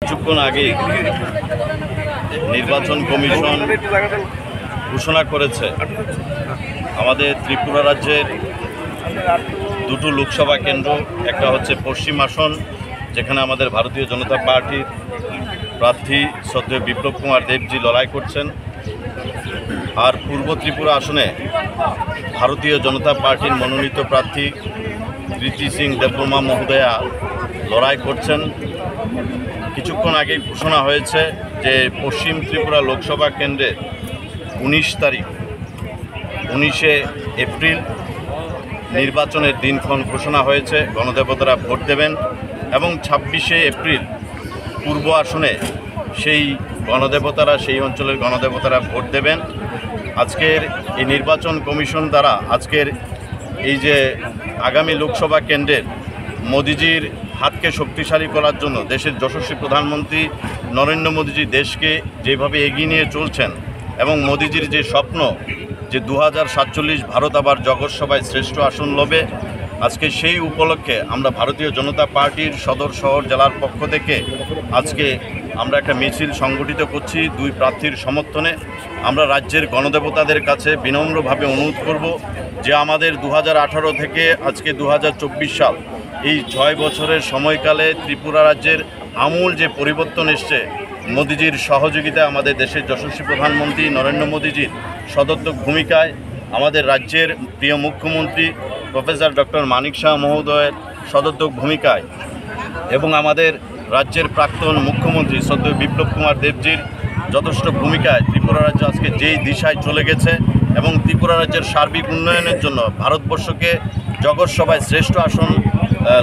কিছুক্ষণ আগে নির্বাচন কমিশন ঘোষণা করেছে আমাদের ত্রিপুরা রাজ্যের দুটো লোকসভা কেন্দ্র, একটা হচ্ছে পশ্চিম আসন যেখানে আমাদের ভারতীয় জনতা পার্টির প্রার্থী শ্রদ্ধেয় বিপ্লব কুমার দেবজি লড়াই করছেন, আর পূর্ব ত্রিপুরা আসনে ভারতীয় জনতা পার্টির মনোনীত প্রার্থী কৃতি সিং দেববর্মা মহোদয়া লড়াই করছেন। কিছুক্ষণ আগে ঘোষণা হয়েছে যে পশ্চিম ত্রিপুরা লোকসভা কেন্দ্রে 19 এপ্রিল নির্বাচনের দিনক্ষণ ঘোষণা হয়েছে, গণদেবতারা ভোট দেবেন এবং 26 এপ্রিল পূর্ব আসনে সেই অঞ্চলের গণদেবতারা ভোট দেবেন। আজকের এই নির্বাচন কমিশন দ্বারা আজকের এই যে আগামী লোকসভা কেন্দ্রের মোদিজির হাতকে শক্তিশালী করার জন্য দেশের যশস্বী প্রধানমন্ত্রী নরেন্দ্র মোদিজি দেশকে যেভাবে এগিয়ে নিয়ে চলছেন এবং মোদিজির যে স্বপ্ন যে 2047 ভারত আবার জগৎ সভায় শ্রেষ্ঠ আসন লবে, আজকে সেই উপলক্ষে আমরা ভারতীয় জনতা পার্টির সদর শহর জেলার পক্ষ থেকে আজকে আমরা একটা মিছিল সংগঠিত করছি দুই প্রার্থীর সমর্থনে। আমরা রাজ্যের গণদেবতাদের কাছে বিনম্রভাবে অনুরোধ করব যে আমাদের 2018 থেকে আজকে 2024 সাল এই 6 বছরের সময়কালে ত্রিপুরা রাজ্যের আমূল যে পরিবর্তন এসছে মোদিজির সহযোগিতায়, আমাদের দেশের যশস্বী প্রধানমন্ত্রী নরেন্দ্র মোদিজির সদর্থক ভূমিকায়, আমাদের রাজ্যের প্রিয় মুখ্যমন্ত্রী প্রফেসর ডক্টর মানিক শাহ মহোদয়ের সদর্থক ভূমিকায় এবং আমাদের রাজ্যের প্রাক্তন মুখ্যমন্ত্রী শ্রদ্ধেয় বিপ্লব কুমার দেবজির যথেষ্ট ভূমিকায় ত্রিপুরা রাজ্য আজকে যেই দিশায় চলে গেছে এবং ত্রিপুরা রাজ্যের সার্বিক উন্নয়নের জন্য ভারতবর্ষকে জগৎ সভায় শ্রেষ্ঠ আসন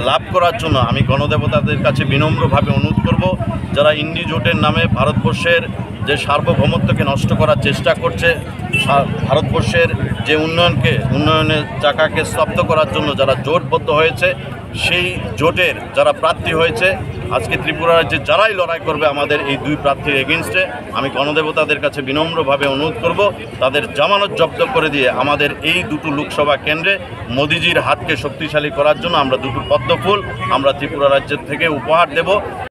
লাভ করার জন্য আমি গণদেবতাদের কাছে বিনম্রভাবে অনুরোধ করব, যারা ইন্ডি জোটের নামে ভারতবর্ষের যে সার্বভৌমত্বকে নষ্ট করার চেষ্টা করছে, ভারতবর্ষের যে উন্নয়নের চাকাকে স্তব্ধ করার জন্য যারা জোটবদ্ধ হয়েছে, সেই জোটের যারা প্রার্থী হয়েছে আজকে ত্রিপুরা রাজ্যে যারাই লড়াই করবে আমাদের এই দুই প্রার্থীর এগেনস্টে, আমি গণদেবতাদের কাছে বিনম্রভাবে অনুরোধ করব তাদের জামানত জব্দ করে দিয়ে আমাদের এই দুটো লোকসভা কেন্দ্রে মোদিজির হাতকে শক্তিশালী করার জন্য আমরা দুটো পদ্মফুল আমরা ত্রিপুরা রাজ্যের থেকে উপহার দেব।